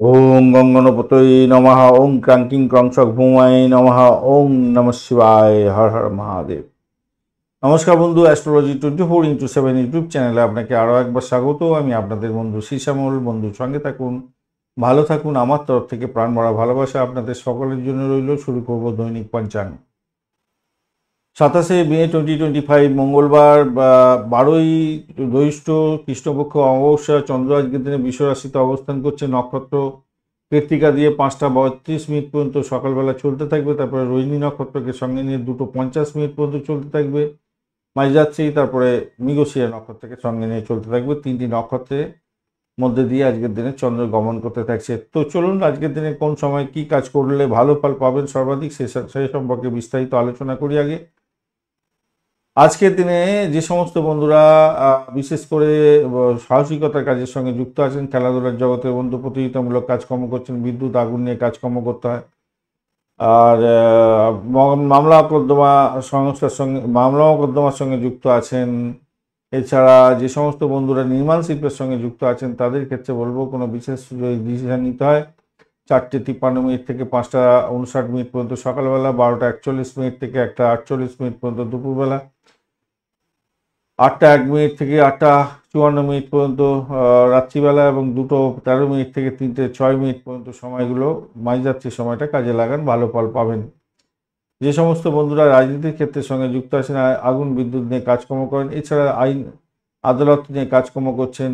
ওং গঙ্গনপতয়ে নমঃ। ওং ক্রান্তিং ক্রংশক ভূমায় নমঃ। ওং নমঃ শিবায়। হর হর মহাদেব। নমস্কার বন্ধু, অ্যাস্ট্রোলজি 24x7 ইউটিউব চ্যানেলে আপনাকে আরও একবার স্বাগত। আমি আপনাদের বন্ধু শ্রীশ্যামল। বন্ধুর সঙ্গে থাকুন, ভালো থাকুন। আমার তরফ থেকে প্রাণ ভরা ভালোবাসা আপনাদের সকলের জন্য রইল। শুরু করব দৈনিক পঞ্চাঙ্গ। 27 মে 2025 মঙ্গলবার, 12ই জ্যৈষ্ঠ, কৃষ্ণপক্ষ অমাবস্যা। চন্দ্র আজকের দিনে বৃষ রাশিতে অবস্থান করছে। নক্ষত্র কৃত্তিকা দিয়ে 5টা 32 মিনিট পর্যন্ত সকালবেলা চলতে থাকবে। তারপরে রোহিণী নক্ষত্রকে সঙ্গে নিয়ে 2:50 মিনিট পর্যন্ত চলতে থাকবে মাঝরাত্রি। তারপরে মৃগশিরা নক্ষত্রকে সঙ্গে নিয়ে চলতে থাকবে। 3টি নক্ষত্রের মধ্যে দিয়ে আজকের দিনে চন্দ্র গমন করতে থাকছে। তো চলুন আজকের দিনে কোন সময় কি কাজ করলে ভালো ফল পাবেন সর্বাধিক সেই সম্পর্কে বিস্তারিত আলোচনা করি। আগে আজকের দিনে যে সমস্ত বন্ধুরা বিশেষ করে সাহসিকতার কাজের সঙ্গে যুক্ত আছেন, খেলাধুলার জগতের বন্ধু, প্রতিযোগিতামূলক কাজকর্ম করছেন, বিদ্যুৎ আগুন নিয়ে কাজকর্ম করতে হয়, আর মামলা মোকদ্দমা সংস্থার সঙ্গে মোকদ্দমার সঙ্গে যুক্ত আছেন, এছাড়া যে সমস্ত বন্ধুরা নির্মাণ শিল্পের সঙ্গে যুক্ত আছেন তাদের ক্ষেত্রে বলবো কোনো বিশেষ ডিসিশন নিতে হয় 4:53 মিনিট থেকে 5:59 মিনিট পর্যন্ত সকালবেলা, 12:41 মিনিট থেকে 1:48 মিনিট পর্যন্ত দুপুরবেলা, 8টা 1 মিনিট থেকে 8:54 মিনিট পর্যন্ত রাত্রিবেলা, এবং 2:13 মিনিট থেকে 3:06 মিনিট পর্যন্ত সময়গুলো মাঝরাত্রির সময়টা কাজে লাগান, ভালো ফল পাবেন। যে সমস্ত বন্ধুরা রাজনীতির ক্ষেত্রের সঙ্গে যুক্ত আছেন, আগুন বিদ্যুৎ নিয়ে কাজকর্ম করেন, এছাড়া আইন আদালত নিয়ে কাজকর্ম করছেন,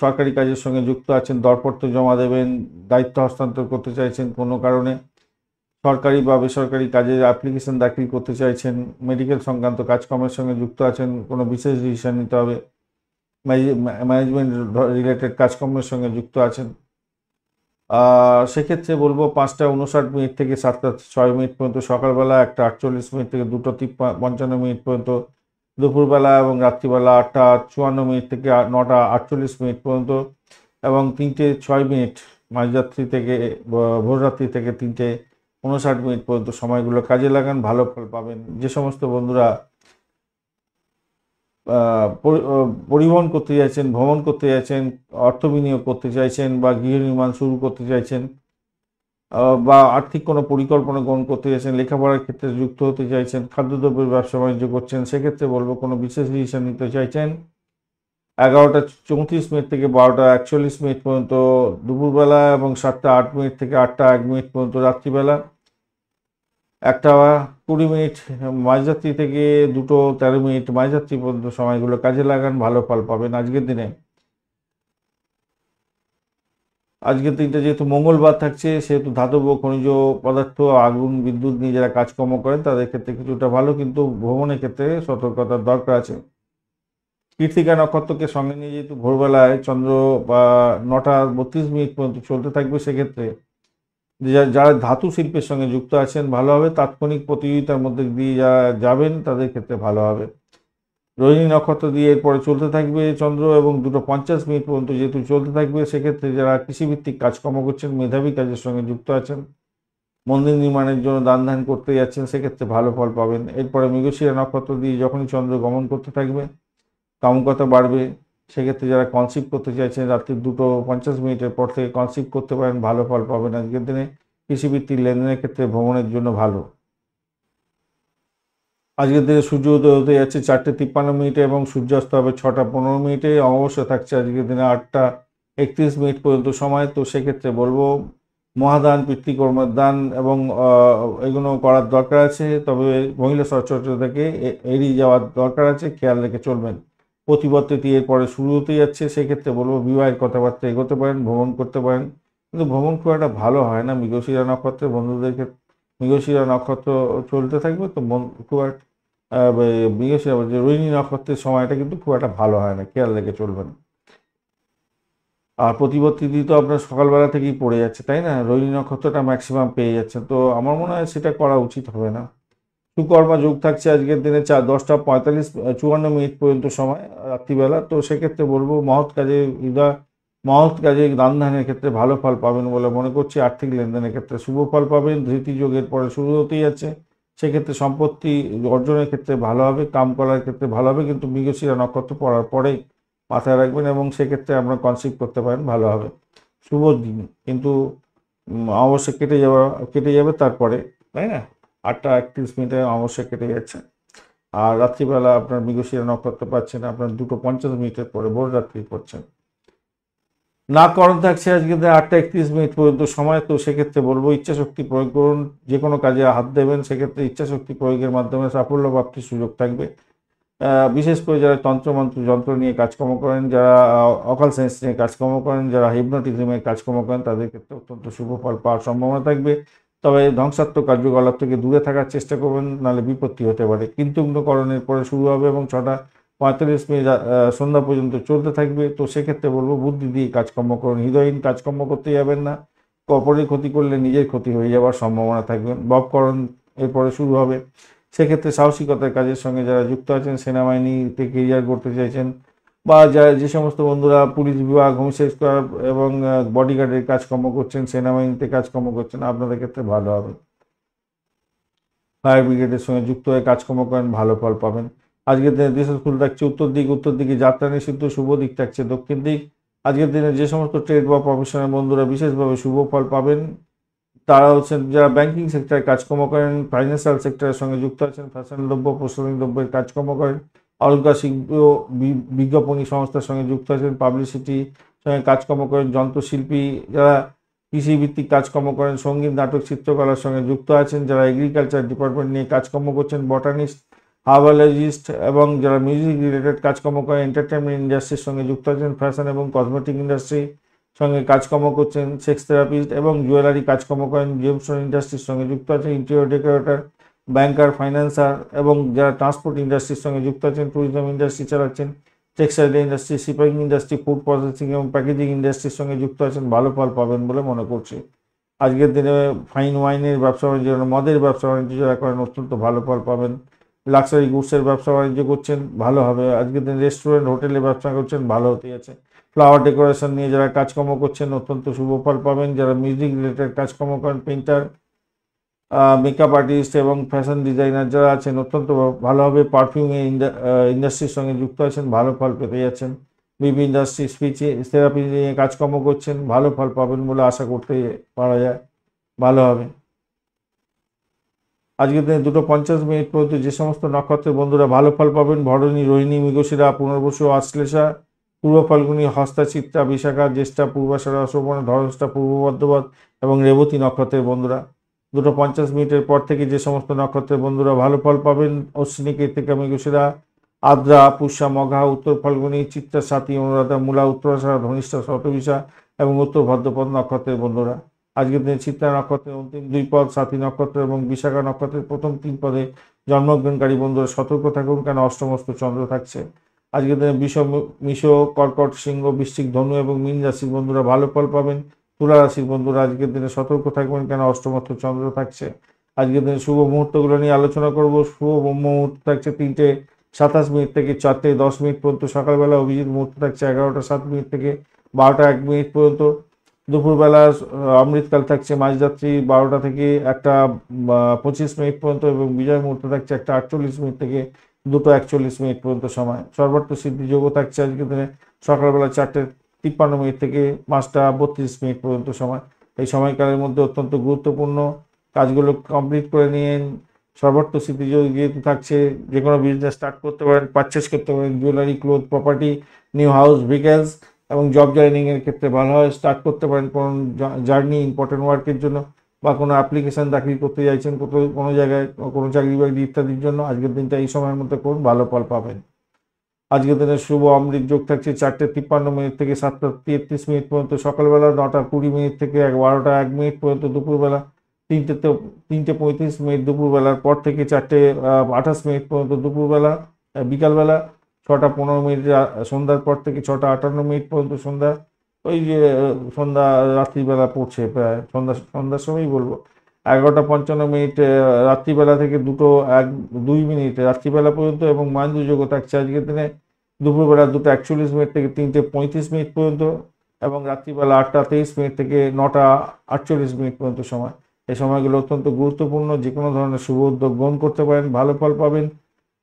সরকারি কাজের সঙ্গে যুক্ত আছেন, দরপত্র জমা দেবেন, দায়িত্ব হস্তান্তর করতে চাইছেন, কোনো কারণে সরকারি বা বেসরকারি কাজের অ্যাপ্লিকেশন দাখিল করতে চাইছেন, মেডিকেল সংক্রান্ত কাজকর্মের সঙ্গে যুক্ত আছেন, কোনো বিশেষ ডিসিশন নিতে হবে, ম্যানেজমেন্ট রিলেটেড কাজকর্মের সঙ্গে যুক্ত আছেন, সেক্ষেত্রে বলবো 5:59 মিনিট থেকে 7:06 মিনিট পর্যন্ত সকালবেলা, 1:48 মিনিট থেকে 2:55 মিনিট পর্যন্ত দুপুরবেলা, এবং রাত্রিবেলা 8:54 মিনিট থেকে 9:48 মিনিট পর্যন্ত, এবং 3:06 মিনিট মাঝরাত্রি থেকে ভোররাত্রি থেকে 3:59 মিনিট পর্যন্ত সময়গুলো কাজে লাগান, ভালো ফল পাবেন। যে সমস্ত বন্ধুরা পরিবহন করতে চাইছেন, ভ্রমণ করতে চাইছেন, অর্থ বিনিয়োগ করতে চাইছেন, বা গৃহ নির্মাণ শুরু করতে চাইছেন, বা আর্থিক কোনো পরিকল্পনা গ্রহণ করতে চাইছেন, লেখাপড়ার ক্ষেত্রে যুক্ত হতে চাইছেন, খাদ্যদ্রব্যের ব্যবসা বাণিজ্য করছেন, সেক্ষেত্রে বলবো কোনো বিশেষ ডিসিশন নিতে চাইছেন 11:34 মিনিট থেকে 12:41 মিনিট পর্যন্ত দুপুরবেলা, এবং 7:08 মিনিট থেকে 8:01 মিনিট পর্যন্ত রাত্রিবেলা, 1:20 মিনিট মাঝরাত্রি থেকে 2:13 মিনিট মাঝরাত্রি পর্যন্ত সময়গুলো কাজে লাগান, ভালো ফল পাবেন আজকের দিনে। আজকের দিনটা যেহেতু মঙ্গলবার থাকছে, সেহেতু ধাতব খনিজ পদার্থ, আগুন বিদ্যুৎ নিয়ে যারা কাজকর্ম করেন তাদের ক্ষেত্রে কিছুটা ভালো, কিন্তু ভ্রমণের ক্ষেত্রে সতর্কতার দরকার আছে। কৃত্তিকা নক্ষত্রকে সঙ্গে নিয়ে যেহেতু ভোরবেলায় চন্দ্র 9:32 মিনিট পর্যন্ত চলতে থাকবে, সেক্ষেত্রে যারা ধাতু শিল্পের সঙ্গে যুক্ত আছেন ভালো হবে। তাৎক্ষণিক প্রতিযোগিতার মধ্যে দিয়ে যারা যাবেন তাদের ক্ষেত্রে ভালো হবে। রোহিণী নক্ষত্র দিয়ে এরপরে চলতে থাকবে চন্দ্র, এবং 2:50 মিনিট পর্যন্ত যেহেতু চলতে থাকবে, সেক্ষেত্রে যারা কৃষিভিত্তিক কাজকর্ম করছেন, মেধাবী কাজের সঙ্গে যুক্ত আছেন, মন্দির নির্মাণের জন্য দান ধ্যান করতে যাচ্ছেন, সেক্ষেত্রে ভালো ফল পাবেন। এরপরে মৃগশিরা নক্ষত্র দিয়ে যখনই চন্দ্র গমন করতে থাকবে কামকতা বাড়বে, সেক্ষেত্রে যারা কনসিভ করতে চাইছেন রাত্রি 2:50 মিনিটের পর থেকে কনসিভ করতে পারেন, ভালো ফল পাবেন আজকের দিনে। কৃষিভিত্তিক লেনদেনের ক্ষেত্রে ভ্রমণের জন্য ভালো। আজকের দিনে সূর্য উদয় হতে যাচ্ছে 4:53 মিনিটে, এবং সূর্যাস্ত হবে 6:15 মিনিটে। অমাবস্যা থাকছে আজকের দিনে 8:31 মিনিট পর্যন্ত সময়। তো সেক্ষেত্রে বলবো মহাদান, পিতৃকর্মের দান এবং এগুলো করার দরকার আছে, তবে মহিলা সচ্ছলতাকে এড়িয়ে যাওয়ার দরকার আছে, খেয়াল রেখে চলবেন। প্রতিপত্তি এরপরে শুরু হতে যাচ্ছে, সেক্ষেত্রে বলবো বিবাহের কথাবার্তা এগোতে পারেন, ভ্রমণ করতে পারেন, কিন্তু ভ্রমণ খুব একটা ভালো হয় না মৃগশিরা নক্ষত্রের বন্ধুদেরকে। মৃগশিরা নক্ষত্র চলতে থাকবে, তো খুব একটা মৃগশিরা রোহিণী নক্ষত্রের সময়টা কিন্তু খুব একটা ভালো হয় না, খেয়াল রেখে চলবেন। আর প্রতিপত্তি তো আপনার সকালবেলা থেকেই পড়ে যাচ্ছে, তাই না? রোহিণী নক্ষত্রটা ম্যাক্সিমাম পেয়ে যাচ্ছে, তো আমার মনে হয় সেটা করা উচিত হবে না। সুকর্মা যোগ থাকছে আজকের দিনে 10:54 মিনিট পর্যন্ত সময় রাত্রিবেলা। তো সেক্ষেত্রে বলবো মহৎ কাজে দান ধ্যানের ক্ষেত্রে ভালো ফল পাবেন বলে মনে করছি। আর্থিক লেনদেনের ক্ষেত্রে শুভ ফল পাবেন। ধৃতি যোগের পরে শুরু হতেই যাচ্ছে, সেক্ষেত্রে সম্পত্তি অর্জনের ক্ষেত্রে ভালো হবে, কাম করার ক্ষেত্রে ভালো হবে, কিন্তু মৃগশিরা নক্ষত্র পড়ার পরেই মাথায় রাখবেন, এবং সেক্ষেত্রে আপনারা কনসিভ করতে পারেন, ভালো হবে। শুভ দিন, কিন্তু অমাবস্যা কেটে যাবে তারপরে, তাই না? 8:31 অমাবস্যা কেটে যাচ্ছে। আর রাত্রিবেলা আপনার মৃগশিরা নক্ষত্র পাচ্ছেন আপনার 2:50 পরে, ভোর রাত্রি পড়ছেন। নামকরণ থাকছে আজকে 8:31 পর্যন্ত সময়। তো সেক্ষেত্রে বলবো ইচ্ছাশক্তি প্রয়োগ করুন, যে কোনো কাজে হাত দেবেন সেক্ষেত্রে ইচ্ছাশক্তি প্রয়োগের মাধ্যমে সাফল্য প্রাপ্তির সুযোগ থাকবে। বিশেষ করে যারা তন্ত্রমন্ত্র যন্ত্র নিয়ে কাজকর্ম করেন, যারা অকাল সায়েন্স নিয়ে কাজকর্ম করেন, যারা হিপনোটিজমের কাজকর্ম করেন, তাদের ক্ষেত্রে অত্যন্ত শুভ ফল পাওয়ার সম্ভাবনা থাকবে। তবে ধ্বংসাত্মক কার্যকলাপ থেকে দূরে থাকার চেষ্টা করবেন, নাহলে বিপত্তি হতে পারে। কিন্তুগ্নকরণের পরে শুরু হবে এবং 6:45 সন্ধ্যা পর্যন্ত চলতে থাকবে। তো সেক্ষেত্রে বলবো বুদ্ধি দিয়ে কাজকর্ম করুন, হৃদয়হীন কাজকর্ম করতে যাবেন না। অপরের ক্ষতি করলে নিজের ক্ষতি হয়ে যাওয়ার সম্ভাবনা থাকবে। ববকরণ এরপরে শুরু হবে। সেক্ষেত্রে সাহসিকতার কাজের সঙ্গে যারা যুক্ত আছেন, সেনাবাহিনীতে কেরিয়ার করতে চাইছেন, বা যে সমস্ত বন্ধুরা পুলিশ বিভাগ, হোম সেক্টর এবং বডিগার্ডের কাজকর্ম করছেন, সেনাবাহিনীতে কাজকর্ম করছেন, আপনাদের ক্ষেত্রে ভালো হবে। ফায়ার ব্রিগেডের সঙ্গে যুক্ত হয়ে কাজকর্ম করেন, ভালো ফল পাবেন। আজকের দিনে দিশাশুল থাকছে উত্তর দিকে যাত্রা নিষিদ্ধ, শুভ দিক থাকছে দক্ষিণ দিক। আজকের দিনে যে সমস্ত ট্রেড বা প্রফেশনের বন্ধুরা বিশেষভাবে শুভ ফল পাবেন, তারা হচ্ছেন যারা ব্যাংকিং সেক্টরে কাজকর্ম করেন, ফাইন্যান্সিয়াল সেক্টরের সঙ্গে যুক্ত আছেন, ফ্যাশন দ্রব্য, প্রসাধনী দ্রব্যের কাজকর্ম করেন, অলঙ্কার শিল্প, বিজ্ঞাপনী সংস্থার সঙ্গে যুক্ত আছেন, পাবলিসিটি সঙ্গে কাজকর্ম করেন, যন্ত্রশিল্পী, যারা কৃষিভিত্তিক কাজকর্ম করেন, সঙ্গীত, নাটক, চিত্রকলার সঙ্গে যুক্ত আছেন, যারা এগ্রিকালচার ডিপার্টমেন্ট নিয়ে কাজকর্ম করছেন, বটানিস্ট, হার্বালজিস্ট এবং যারা মিউজিক রিলেটেড কাজকর্ম করেন, এন্টারটেনমেন্ট ইন্ডাস্ট্রির সঙ্গে যুক্ত আছেন, ফ্যাশন এবং কসমেটিক ইন্ডাস্ট্রি সঙ্গে কাজকর্ম করছেন, সেক্স থেরাপিস্ট এবং জুয়েলারি কাজকর্ম করেন, জেমস্টোন ইন্ডাস্ট্রির সঙ্গে যুক্ত আছেন, ইন্টেরিয়র ডেকোরেটর, ব্যাংকার, ফাইন্যান্সার এবং যারা ট্রান্সপোর্ট ইন্ডাস্ট্রির সঙ্গে যুক্ত আছেন, ট্যুরিজম ইন্ডাস্ট্রি চালাচ্ছেন, textile industry, shipping industry, food processing এবং প্যাকেজিং ইন্ডাস্ট্রির সঙ্গে যুক্ত আছেন, ভালো ফল পাবেন বলে মনে করছি। আজকের দিনে ফাইন ওয়াইনের ব্যবসা বাণিজ্য, মদের ব্যবসা বাণিজ্য যারা করেন অত্যন্ত ভালো ফল পাবেন। লাক্সারি গুডসের ব্যবসা বাণিজ্য করছেন, ভালো হবে। আজকের দিনে রেস্টুরেন্ট, হোটেলে ব্যবসা করছেন, ভালো হতে আছে। ফ্লাওয়ার ডেকোরেশন নিয়ে যারা কাজকর্ম করছেন অত্যন্ত শুভ ফল পাবেন। যারা মিউজিক রিলেটেড কাজকর্ম করেন, পেইন্টার, মেকআপ আর্টিস্ট এবং ফ্যাশন ডিজাইনার যারা আছেন অত্যন্ত ভালো হবে। পারফিউমের ইন্ডাস্ট্রির সঙ্গে যুক্ত আছেন, ভালো ফল পেতে যাচ্ছেন। বিভিন্ন ইন্ডাস্ট্রি, স্পিচ থেরাপি নিয়ে কাজকর্ম করছেন, ভালো ফল পাবেন বলে আশা করতে পারা যায়, ভালো হবে। আজকের দিনে 2:50 পর্যন্ত যে সমস্ত নক্ষত্রের বন্ধুরা ভালো ফল পাবেন: ভরণী, রোহিণী, মৃগশিরা, পুনর্বসু, আশ্লেষা, পূর্ব ফাল্গুনী, হস্তা, চিত্রা, বিশাখা, জ্যেষ্ঠা, পূর্বাষাঢ়া, শ্রবণ, ধরষ্ঠা, পূর্ব বর্ধমান এবং রেবতী নক্ষত্রের বন্ধুরা। 2:50 পর থেকে যে সমস্ত নক্ষত্রের বন্ধুরা ভালো ফল পাবেন: অশ্বিনী, কৃত্তিকা, মৃগশিরা, আদ্রা, পুষ্যা, মঘা, উত্তর ফাল্গুনী, চিত্রা, স্বাতী, অনুরাধা, মূলা, উত্তরাষাঢ়া, ধনিষ্ঠা, শতবিশা এবং উত্তর ভাদ্রপদ নক্ষত্রের বন্ধুরা। আজকের দিনে চিত্রা নক্ষত্রের অন্তিম 2 পদ, স্বাতী নক্ষত্র এবং বিশাখা নক্ষত্রের প্রথম 3 পদে জন্মগ্রহণকারী বন্ধুরা সতর্ক থাকুন, কেন অষ্টমস্ত চন্দ্র থাকছে। আজকের দিনে মিষ, কর্কট, সিংহ, বৃশ্চিক, ধনু এবং মীন রাশির বন্ধুরা ভালো ফল পাবেন। তুলা রাশির বন্ধুরা আজকের দিনে সতর্ক থাকবেন, কেন অষ্টমস্ত চন্দ্র থাকছে। আজকের দিনে শুভ মুহূর্তগুলো নিয়ে আলোচনা করব। শুভ মুহূর্ত থাকছে 3:27 থেকে 4:10 পর্যন্ত সকালবেলা। অভিজিৎ মুহূর্ত থাকছে 11:07 থেকে 12:01 পর্যন্ত। দুপুরবেলা অমৃতকাল থাকছে মাঝরাত্রি 12টা থেকে 1:25 পর্যন্ত এবং বিজয় মুহূর্ত থাকছে 1:48 থেকে 2:41 পর্যন্ত সময়। সর্বার্থ সিদ্ধি যোগও থাকছে আজকের দিনে সকালবেলা 4:53 থেকে 5:32 পর্যন্ত সময়। এই সময়কালের মধ্যে অত্যন্ত গুরুত্বপূর্ণ কাজগুলো কমপ্লিট করে নিন। সর্বার্থ সিদ্ধি যোগ যেহেতু থাকছে, যে কোনো বিজনেস স্টার্ট করতে পারেন, পারচেস করতে পারেন, jewellery, cloth, property, new house, vehicles এবং জব জয়েনিংয়ের ক্ষেত্রে ভালো হয়। স্টার্ট করতে পারেন কোনো জার্নি, ইম্পর্টেন্ট ওয়ার্কের জন্য বা কোনো অ্যাপ্লিকেশান দাখিল করতে চাইছেন কোনো জায়গায়, কোনো চাকরি বাকরি ইত্যাদির জন্য। আজকের দিনটা এই সময়ের মধ্যে করুন, ভালো ফল পাবেন। আজকের দিনে শুভ অমৃত যোগ থাকছে 4:53 থেকে 7:33 পর্যন্ত সকালবেলা, 9:20 থেকে 12:01 পর্যন্ত দুপুরবেলা, 3:35 দুপুরবেলার পর থেকে 4:28 পর্যন্ত দুপুরবেলা বিকালবেলা, 6:15 সন্ধ্যার পর থেকে 6:58 পর্যন্ত সন্ধ্যা। ওই যে সন্ধ্যা রাত্রিবেলা পড়ছে, প্রায় সন্ধ্যার সময়ই বলবো। 11:55 রাত্রিবেলা থেকে 2:02 রাত্রিবেলা পর্যন্ত এবং মাইন্দ্র যোগ থাকছে আজকের দিনে দুপুরবেলা 2:41 থেকে 3:35 পর্যন্ত এবং রাত্রিবেলা 8:23 থেকে 9:48 পর্যন্ত সময়। এই সময়গুলো অত্যন্ত গুরুত্বপূর্ণ। যে কোনো ধরনের শুভ উদ্যোগ গ্রহণ করতে পারেন, ভালো ফল পাবেন।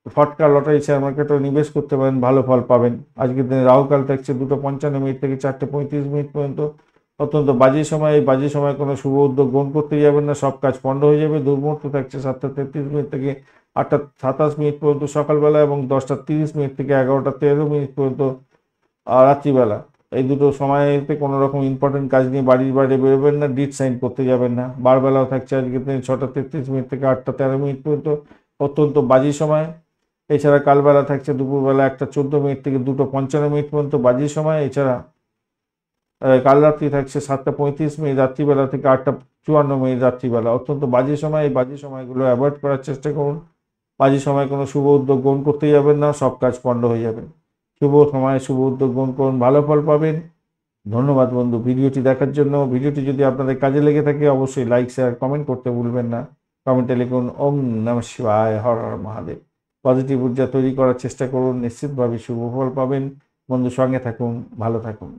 ফটকা, লটারি, শেয়ার মার্কেটও নিবেশ করতে পারেন, ভালো ফল পাবেন। আজকের দিনে রাহুকাল থাকছে 2:55 থেকে 4:35 পর্যন্ত। অত্যন্ত বাজে সময়, এই বাজে সময় কোনো শুভ উদ্যোগ গ্রহণ করতে যাবেন না, সব কাজ পণ্ড হয়ে যাবে। দুর্মুহূর্ত থাকছে 7টা 33 থেকে 8টা 27 পর্যন্ত সকালবেলা এবং 10টা 30 থেকে 11টা 13 পর্যন্ত রাত্রিবেলা। এই দুটো সময়তে কোনো রকম ইম্পর্টেন্ট কাজ নিয়ে বাড়ির বাইরে বেরোবেন না, ডিট সাইন করতে যাবেন না। বারবেলাও থাকছে আজকে 6টা 33 থেকে 8টা 13 পর্যন্ত অত্যন্ত বাজে সময়। এছাড়া কালবেলা থাকছে দুপুরবেলা 1টা 14 থেকে 2টা 55 পর্যন্ত বাজে সময়। এছাড়া কাল রাত্রি থাকছে 7টা 35 রাত্রিবেলা থেকে 8টা 54 রাত্রিবেলা, অত্যন্ত বাজে সময়। এই বাজে সময়গুলো অ্যাভয়েড করার চেষ্টা করুন। বাজে সময় কোনো শুভ উদ্যোগ গ্রহণ করতে যাবেন না, সব কাজ পণ্ড হয়ে যাবে। শুভ সময়ে শুভ উদ্যোগ গ্রহণ করুন, ভালো ফল পাবেন। ধন্যবাদ বন্ধু ভিডিওটি দেখার জন্য। ভিডিওটি যদি আপনাদের কাজে লেগে থাকে অবশ্যই লাইক শেয়ার কমেন্ট করতে ভুলবেন না। কমেন্টে লিখুন ওম নমঃ শিবায়, হর হর মহাদেব। পজিটিভ ঊর্জা তৈরি করার চেষ্টা করুন, নিশ্চিতভাবে শুভ ফল পাবেন। বন্ধু সঙ্গে থাকুন, ভালো থাকুন।